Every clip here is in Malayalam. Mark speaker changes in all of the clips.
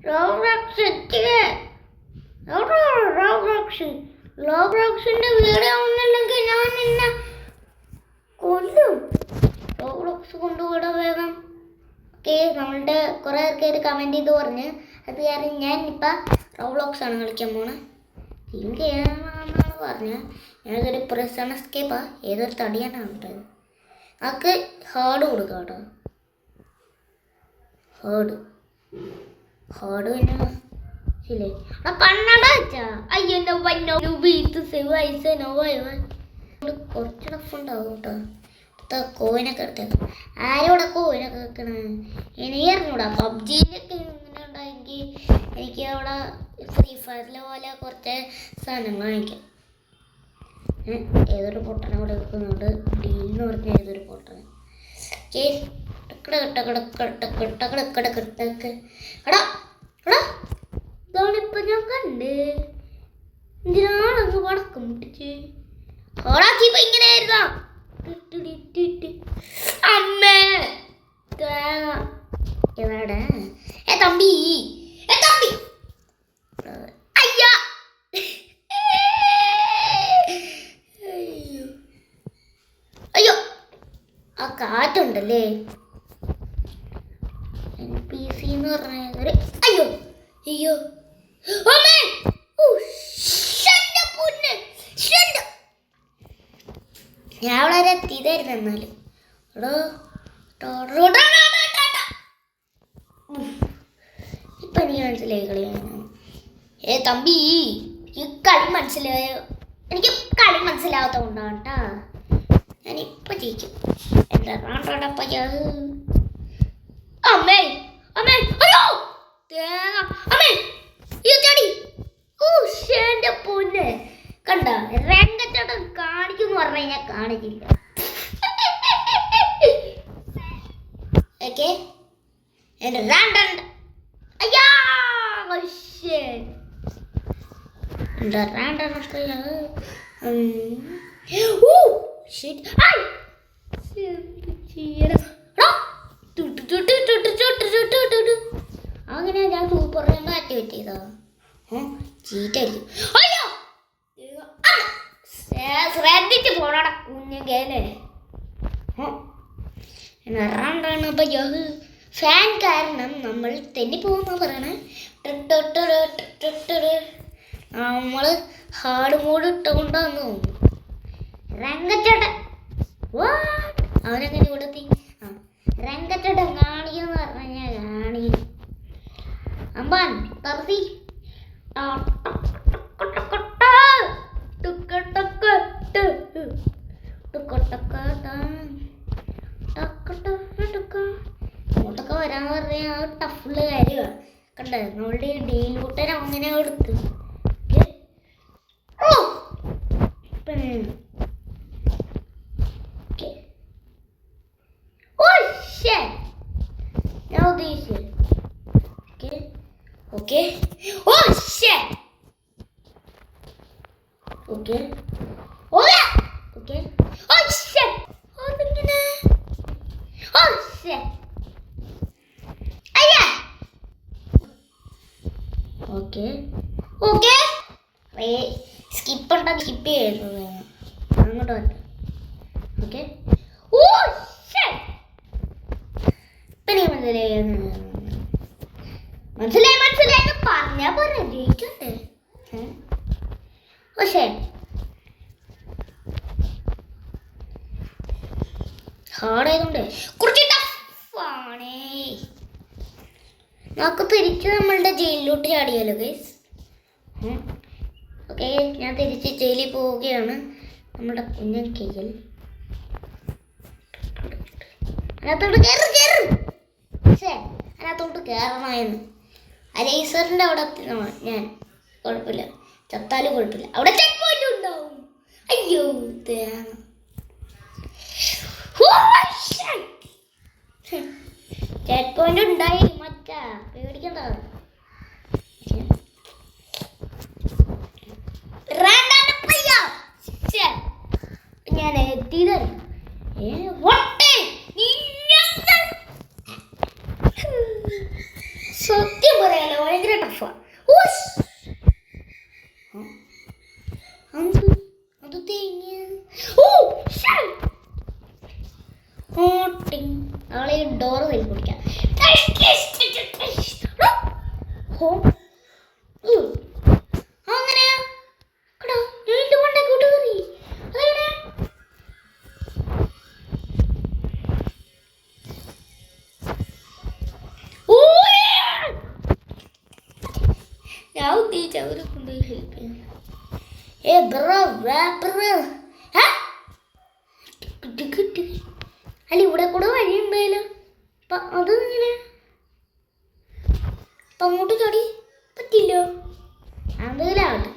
Speaker 1: റോബ്ലോക്സിന്റെ വീഡിയോ ഒന്നുമില്ലെങ്കിൽ ഞാൻ നിന്നെ കൊല്ലും. റോബ്ലോക്സ് കൊണ്ടുകൂടെ വേഗം. ഓക്കെ, നമ്മളുടെ കുറേ പേര് കമൻറ്റ് ചെയ്ത് പറഞ്ഞ് അത് കാരണം ഞാൻ ഇപ്പം റോബ്ലോക്സ് ആണ് കളിക്കാൻ പോണേ. തിങ്ക് ചെയ്യാനാണെന്നാണ് പറഞ്ഞത്. ഞാനതൊരു പ്രസൺ എസ്കേപ്പാ, ഏതൊരു തടിയാനാണ് കേട്ടത്. നമുക്ക് ഹാർഡ് കൊടുക്കാം കേട്ടോ. ഹാർഡ് പിന്നെ ശരി കണ്ണട വെച്ചാ അയ്യോ കുറച്ച് ടഫ് ഉണ്ടാവും കേട്ടോ. കോയിനൊക്കെ എടുത്തേക്കാം. ആരോടെ കോയിനൊക്കെ വെക്കണേ എനിക്ക് അറിഞ്ഞൂടാ. പബ്ജിയിലൊക്കെ ഇങ്ങനെ ഉണ്ടായെങ്കിൽ എനിക്ക് അവിടെ ഫ്രീ ഫയറിലെ പോലെ കുറച്ച് സാധനങ്ങൾ വാങ്ങിക്കാം. ഏതൊരു പൊട്ടനെ കൂടെ വെക്കുന്നുണ്ട്. ഡീലെന്ന് പറഞ്ഞ ഏതൊരു പൊട്ടന് ഇതാണിപ്പൊ ഞാൻ കണ്ട്. എന്തിനാണങ്ങ് വടക്കം മുട്ടിച്ച് ഓടാക്കിയപ്പോ ഇങ്ങനെയായിരുന്നോ? അമ്മേ എവിടെ തമ്പി അയ്യാ അയ്യോ ആ കാറ്റുണ്ടല്ലേ. NPC എന്ന് പറഞ്ഞ അയ്യോ അയ്യോ ഞാൻ വളരെ എത്തിയതായിരുന്നു. എന്നാലും ഇപ്പൊ എനിക്ക് മനസ്സിലായി കളിയാണ്. തമ്പി ഈ കളി മനസ്സിലായോ? എനിക്ക് കളി മനസ്സിലാവാത്ത കൊണ്ടാണ് കേട്ടാ. ഞാനിപ്പൊ ജയിക്കും. എന്താ അമ്മേ അമ്മേ അയ്യോ അമ്മേ എന്റെ പൊന്നെ കണ്ട രംഗച്ചേട്ടൻ കാണിക്കുന്നു പറഞ്ഞു കഴിഞ്ഞാൽ കാണിക്കില്ല. ഓക്കെ അങ്ങനെ ഞാൻ സൂപ്പർ ആക്ടിവേറ്റ് ചെയ്തോ. ചീറ്റായിരിക്കും. അയ്യോ ശ്രദ്ധിച്ച് പോണടാ കുഞ്ഞേലേ. ഫാൻ കാരണം നമ്മൾ തെന്നിപ്പോകുന്ന പറയണേ. നമ്മൾ ഹാർഡ് മോഡ് ഇട്ടുകൊണ്ടാന്ന് തോന്നുന്നു. രംഗച്ചേട്ടൻ അവനെങ്ങനെ കൊടുത്തി. രംഗച്ചേട്ടൻ കാണിക്കുമെന്ന് പറഞ്ഞു കഴിഞ്ഞാൽ കാണിക്കും. അമ്പാൻ തർത്തി ഇങ്ങോട്ടൊക്കെ വരാന്ന് പറഞ്ഞാൽ ടഫുള്ള കാര്യമാണ്. കണ്ടേ നമ്മളുടെ ഡീലൂട്ടൻ അങ്ങനെ കൊടുത്ത് ഞാൻ ഉദ്ദേശിച്ചത്. ഓക്കെ ഓ ഷെറ്റ് ഓക്കെ ഓക്കെ ഓ ഷെറ്റ് അതെങ്ങനെ ഓ ഷെറ്റ് അയ്യാ ഓക്കെ ഓക്കെ സ്കിപ്പ് ഉണ്ടാക്കി സ്കിപ്പ് ചെയ്തു അങ്ങോട്ട് വന്നു. ഓക്കെ ഓ ഷെറ്റ് പിന്നെ മനസ്സിലായി പറഞ്ഞാ പോലെ ജയിക്കട്ടെ. പക്ഷേ ഹാർഡായതുകൊണ്ട് കുറച്ച് ടഫാണേ. നമുക്ക് തിരിച്ച് നമ്മളുടെ ജയിലിലോട്ട് ചാടിയാലോ ഗൈസ്. ഓക്കെ ഞാൻ തിരിച്ച് ജയിലിൽ പോവുകയാണ്. നമ്മുടെ കുഞ്ഞൻ കയ്യിൽ അതിനകത്തോട്ട് കയറണമായിരുന്നു. അലൈസറിൻ്റെ അവിടെ ഞാൻ കുഴപ്പമില്ല, ചത്താലും കുഴപ്പമില്ല. അവിടെ ചെക്ക് പോയിന്റ് ഉണ്ടാവും. അയ്യോ ചെക്ക് പോയിന്റ് ഉണ്ടായി മച്ചാ, പേടിക്കണ്ട. ഞാൻ എത്തിയതായിരുന്നു. സത്യം പറയാലോ അവരെ കൊണ്ടുപോയി ഹെൽപ്പ് ചെയ്യാം. അല്ല ഇവിടെ കൂടെ വഴി ഉണ്ടായാലോ? അതെങ്ങനെ അങ്ങോട്ട് ചാടി പറ്റില്ലോ? എന്തെങ്കിലാവട്ടെ.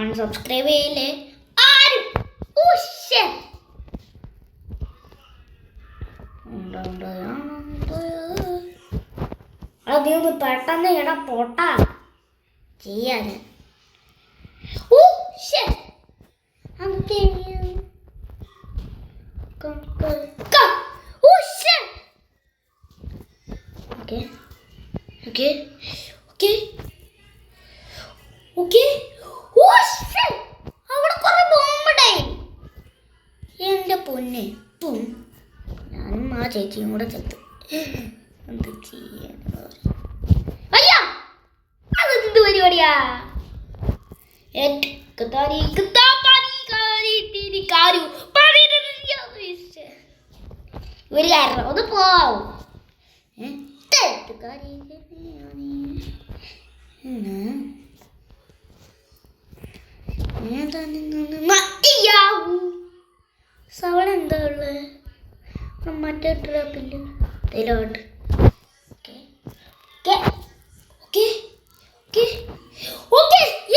Speaker 1: അൺസബ്സ്ക്രൈബ് ചെയ്യില്ലേ ആരും? അതൊന്ന് പെട്ടെന്ന് ഇടാ പോട്ടാ ചെയ്യാന്. എന്റെ പൊന്നെ ഞാനും ആ ചേച്ചിയും കൂടെ ചെത്തു. എന്ത് ചെയ്യാൻ അതെന്ത് പരിപാടിയാ? ഒരു കാരണം ഒന്ന് പോവും. സവള എന്താ ഉള്ളത്? മറ്റേ ട്രാപ്പില്ല ഇതിലോട്ട്.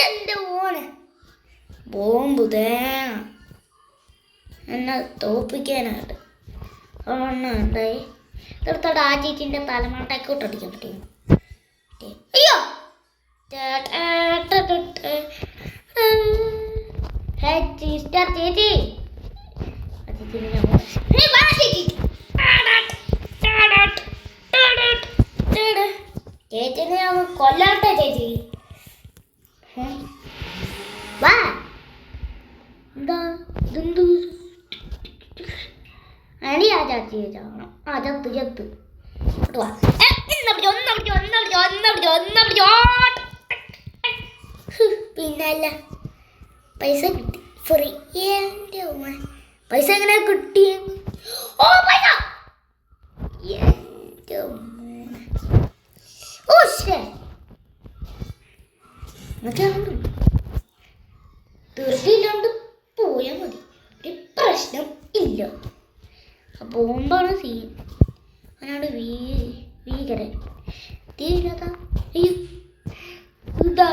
Speaker 1: എന്റെ മോനെ ബോംബ് തേങ്ങ എന്നെ തോപ്പിക്കാനായിട്ട് ഉണ്ടായി. തീർത്തോടെ ആ ചേച്ചിൻ്റെ തലമുണ്ടക്കോട്ട് അടിക്കാൻ പറ്റും. അയ്യോ ചേച്ചി ചേച്ചിനെ ഞാൻ കൊല്ലാട്ടെ ചേച്ചി. വാ എന്താ ഇതെന്തു അടി ആ ചാച്ചിയെ ചാവണം. ആ ചത്ത് പിന്നല്ല പൈസ കിട്ടി ഫ്രീ. എൻ്റെ പൈസ എങ്ങനെ കിട്ടി? ഓ പൈസ എൻ്റെ തീർച്ചയില്ലാണ്ട് പോയാൽ മതി, ഒരു പ്രശ്നം ഇല്ല. ബോംബാണ് സീൻ. അവനാണ് ഭീകരൻ. തീരാതാ അയ്യോ ഇതാ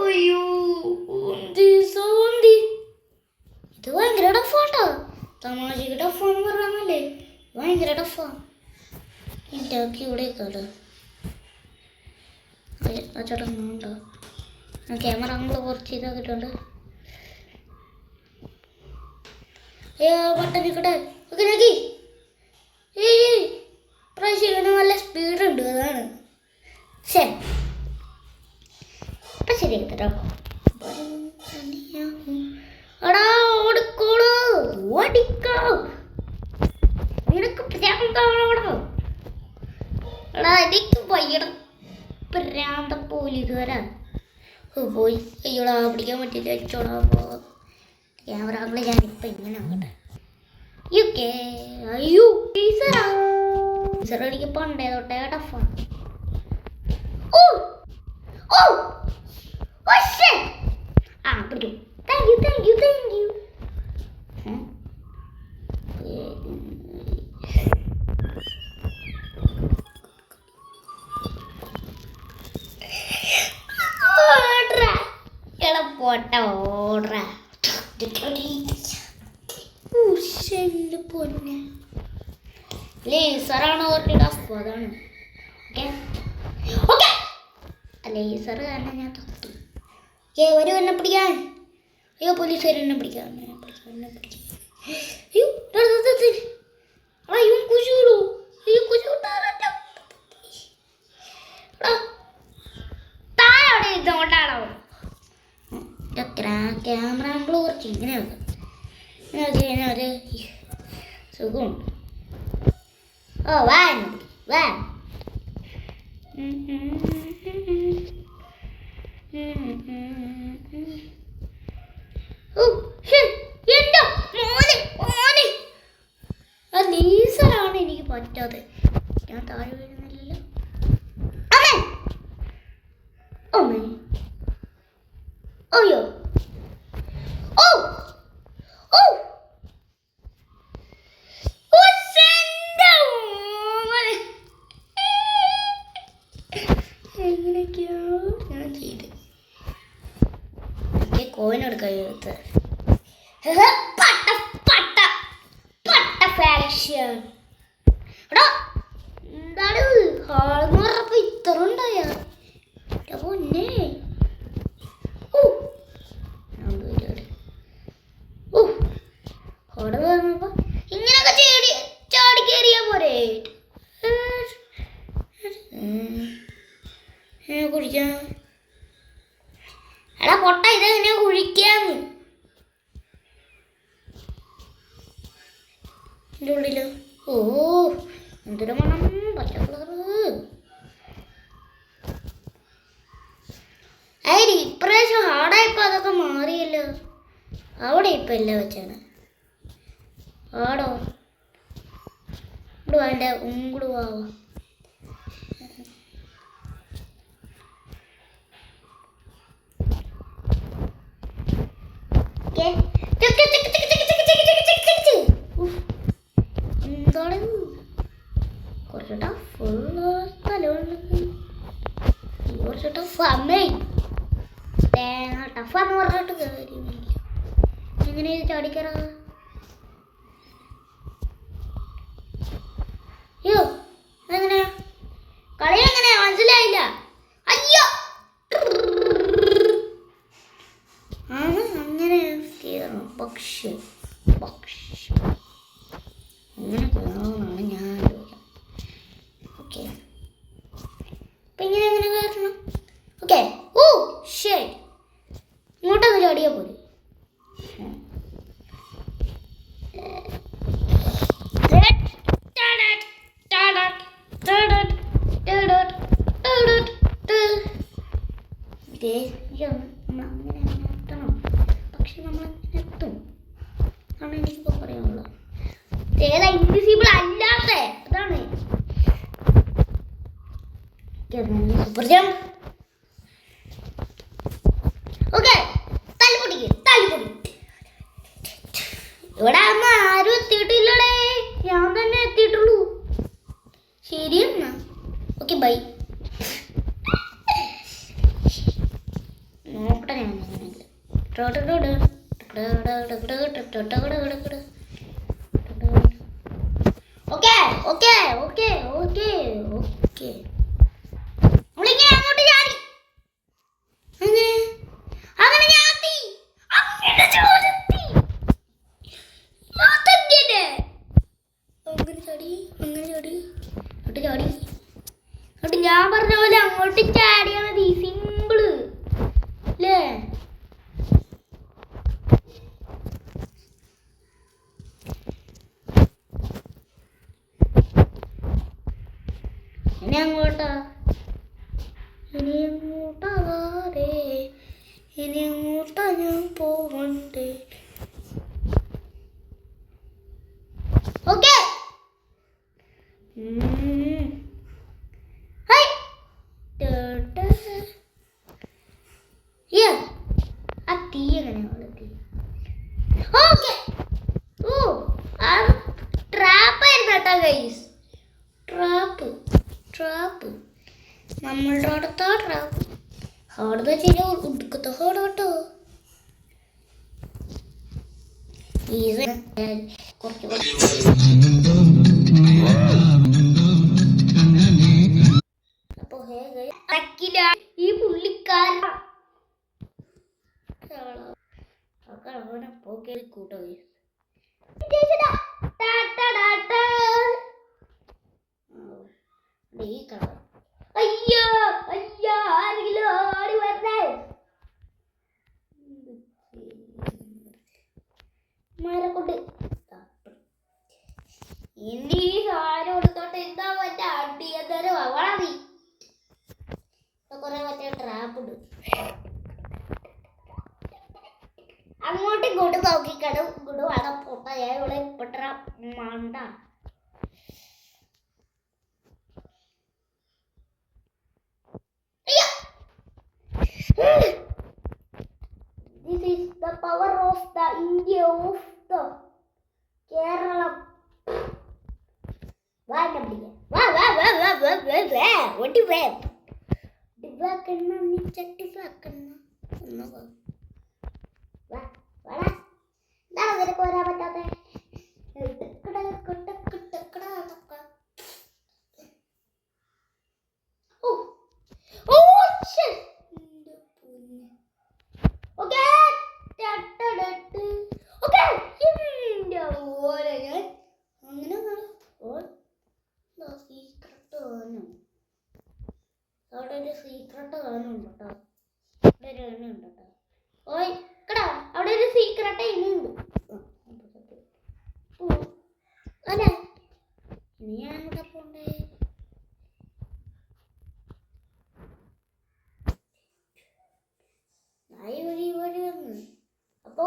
Speaker 1: അയ്യോ ഇത് ഭയങ്കര ടഫാട്ടോ. തമാശക്ക് ടഫാന്ന് പറയാന്നല്ലേ, ഭയങ്കര ടഫാ. ഇൻ്റെയൊക്കെ ഇവിടെ കേട്ടോ ആ ചേട്ടനുണ്ടോ? ക്യാമറ നമ്മൾ കുറച്ച് ഇതാക്കിയിട്ടുണ്ട്. പട്ടനിക്കട്ടെ ഓക്കെ നോക്കി. പ്രാവശ്യം ഇവന് നല്ല സ്പീഡുണ്ട്, അതാണ് അപ്പം ശരി കേട്ടോ. എടാ ഓടിക്കോളൂ, ഓടിക്കോ, നിനക്ക് പ്രാന്തോടോ. എടാ എനിക്ക് വയ്യട പ്രാന്ത പോലീസുകാരാ. പോയി അയ്യോടാ പിടിക്കാൻ പറ്റില്ല. അച്ചോടാ ക്യാമറ ആകുമ്പോൾ ഞാനിപ്പോൾ ഇങ്ങനെ ആകട്ടെ. അയ്യോ ടീച്ചറാ, ടീച്ചർ എനിക്ക് പണ്ടേ തൊട്ടേ ടഫാണ്. ആ പിടിക്കും. Thank you thank you thank you. പോട്ട ഓട പൊന്നെ ലേസറാണ് ഓർഡിയുടെ അഫ്വ, അതാണ്. ഓക്കെ ലേസർ കാരണം ഞാൻ തൊട്ടു. ഒരു എന്നെ പിടിക്കാൻ. അയ്യോ പോലീസുകാർ എന്നെ പിടിക്കാൻ. അയ്യോ അയ്യോ കുശൂലോ, അയ്യോ കുശൂട്ടാറോ താഴെ ഇതുകൊണ്ടാണോ ക്യാമറ ആകുമ്പോൾ കുറച്ച് ഇങ്ങനെ വെക്കാം. ഒരു സുഖമുണ്ട്. ഓ വാ വാ. അമ്മേ അയ്യോ ഓ ഓ എങ്ങനെയൊക്കെയോ ഞാൻ ചെയ്ത് എനിക്ക് കോയിനെടുക്കാൻ എഴുത്ത് ഫാഷൻ എടാ എന്താണ് ഹാളെന്ന് പറഞ്ഞപ്പോ ഇത്ര ഉണ്ടായ പൊന്നേ അവിടെ പറഞ്ഞപ്പോ ഇങ്ങനൊക്കെ ചാടി കയറിയാ പോരെ കുഴിക്കാം എടാ പൊട്ട ഇതെങ്ങനെയാ കുഴിക്കാന്ന് എൻ്റെ ഉള്ളില് ഓ എന്തൊരു മണം പച്ച കളറ് അതിന് ഇപ്രാവശ്യം ഹാർഡായപ്പോൾ അതൊക്കെ മാറിയല്ലോ അവിടെ ഇപ്പം എല്ലാം വെച്ചാണ് ആടോ ഇങ്ങോട്ട് വേണ്ട ഇങ്ങോട്ട് പോവാ എന്താണ് കുറച്ച് ടഫ് സ്ഥലമുള്ളത് കുറച്ച് ടഫ് അമ്മേ തേങ്ങ ടഫാന്ന് പറഞ്ഞിട്ട് കാര്യമില്ല എങ്ങനെ ചാടിക്കറ അയ്യോ എങ്ങനെയാ കളി എങ്ങനെയാ മനസ്സിലായില്ല അയ്യോ ആണ് അങ്ങനെ കയറണം പക്ഷെ അങ്ങനെ കയറണമെന്നാണ് ഞാൻ ചോദിക്കാം ഓക്കെ അപ്പം ഇങ്ങനെ എങ്ങനെ കയറണം ഓക്കെ ഓ ശരി ഇങ്ങോട്ടൊന്ന് ചാടിയാൽ പോരെ നമ്മളങ്ങനെ എത്തണം പക്ഷെ നമ്മളങ്ങനെ എത്തും അതാണ് എനിക്കിപ്പോൾ പറയാനുള്ളത് ഏതാ ഇൻവിസിബിൾ അല്ലാത്ത അതാണ് സൂപ്പർ ജമ്പ് ഓക്കെ തല്ലിപ്പൊടി ഇവിടെ അന്ന് ആരും എത്തിയിട്ടില്ലടേ ഞാൻ തന്നെ എത്തിയിട്ടുള്ളൂ ശരി എന്നാ ഓക്കെ ബൈ നോക്കട്ടെ ഞാൻ okay okay okay okay okay നമ്മളിങ്ങനെ അങ്ങോട്ട് ചാടി അങ്ങനെ അങ്ങനെ ഞാത്തി അങ്ങനെ ചോദിത്തി അങ്ങനെ ചാടി അങ്ങോട്ട് ചാടി എന്നിട്ട് ഞാൻ പറഞ്ഞ പോലെ അങ്ങോട്ട് ചാടിയാൽ മതി സിമ്പിള് അല്ലേ ഇനി അങ്ങോട്ടാ ഞാൻ പോവണ്ടേ ഓക്കെ ആ തീ എങ്ങനെയാണ് ഓക്കെ ഓ ആ ട്രാപ്പായിരുന്നു കേട്ടോ ഗൈസ് ട്രാപ്പ് നമ്മളുടെ അടുത്താ ട്രാപ്പ് ഹാർഡ് വെച്ചാൽ ഉടുക്കത്തെ ഹാർഡ് കേട്ടോ അപ്പൊ ഈ പുള്ളിക്കാരൻ കൂട്ടോ ഈ കളർ അയ്യോ ആരെങ്കിലും ഓടി വരണേ മരക്കൊണ്ട് ഇനി സാധനം കൊടുത്തോട്ട് എന്താ മറ്റേ അടി എന്തായാലും വളറി കുറെ മറ്റേ ട്രാപ്പുണ്ട് അങ്ങോട്ടും ഇങ്ങോട്ടും നോക്കിക്കടും ഇങ്ങോട്ട് വേണം പൊട്ട ഇവിടെ പൊട്ട മണ്ട ഇന്ത്യ ഓഫ് ദ കേരളം. വാ എന്നെ പിടിക്കാൻ. വാ വാ വാ വാ വാ വാ വാ ഒടി വാ ഡിവാക്കണ്ണ നീ ചട്ടിവാക്കണ്ണ ഒന്ന് വാ വാ വാടാ. എന്താണ് നിനക്ക് വരാൻ പറ്റാത്തെ? അവിടെ ഒരു സീക്രട്ട് കാണുന്നുണ്ട് കേട്ടോ. ഇവിടെ ഒരു എണ്ണുണ്ട് കേട്ടോ. ഓയ് കടാ അവിടെ ഒരു സീക്രട്ട് ഇനിയുണ്ട്. അല്ലേ ഇനി ഞാൻ ഇവിടെ പോണ്ടേ? നായി വഴി വഴി വന്ന് അപ്പൊ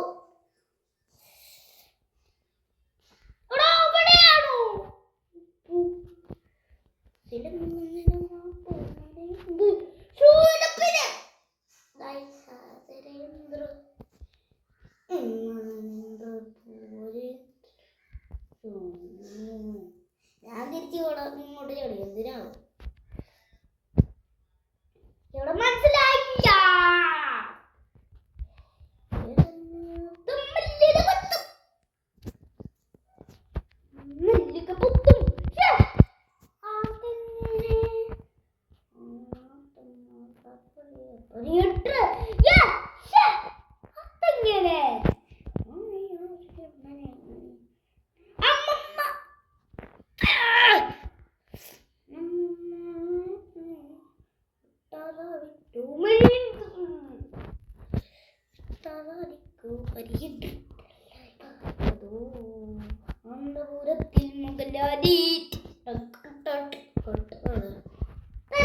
Speaker 1: ഞാൻ തിരിച്ച് ഇങ്ങോട്ട് ചടി. എന്തിനാണ് ഇവിടെ മനസ്സിലായില്ല.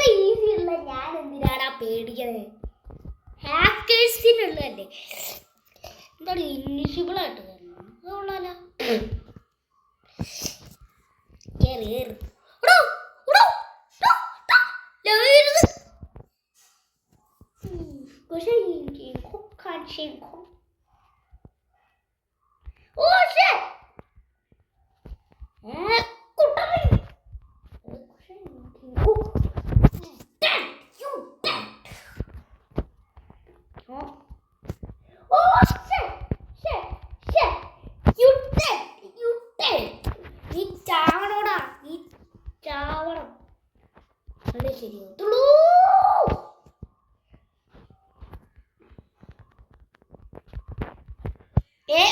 Speaker 1: ഈസിയുള്ള ഞാൻ എന്തിനാടാ പേടിക്കണേ? ഹാക്കേഴ്സിനുള്ളതല്ലേ. എന്താണ് ഇൻവിസിബിൾ ആയിട്ട് അതുകൊള്ളാലോ. കേറി കേറി ശരിയാത്തുള്ളൂ.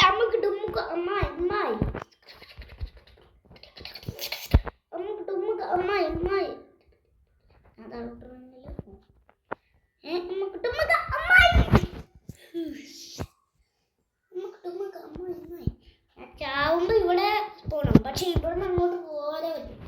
Speaker 1: അമ്മക്ക് ഡുമ്മുക്ക് അമ്മായി അമ്മായി അമ്മക്ക് ഡുമ്മുക്ക് അമ്മായി അമ്മായി അതാണ് അമ്മക്ക് ഡുമ്മുക്ക് അമ്മായി അമ്മക്ക് ഡുമ്മുക്ക് അമ്മായി അമ്മായി. ഞാൻ ചാവുമ്പോ ഇവിടെ പോണം. പക്ഷെ ഇവിടെ നിന്ന് അങ്ങോട്ട് പോകാതെ പറ്റും.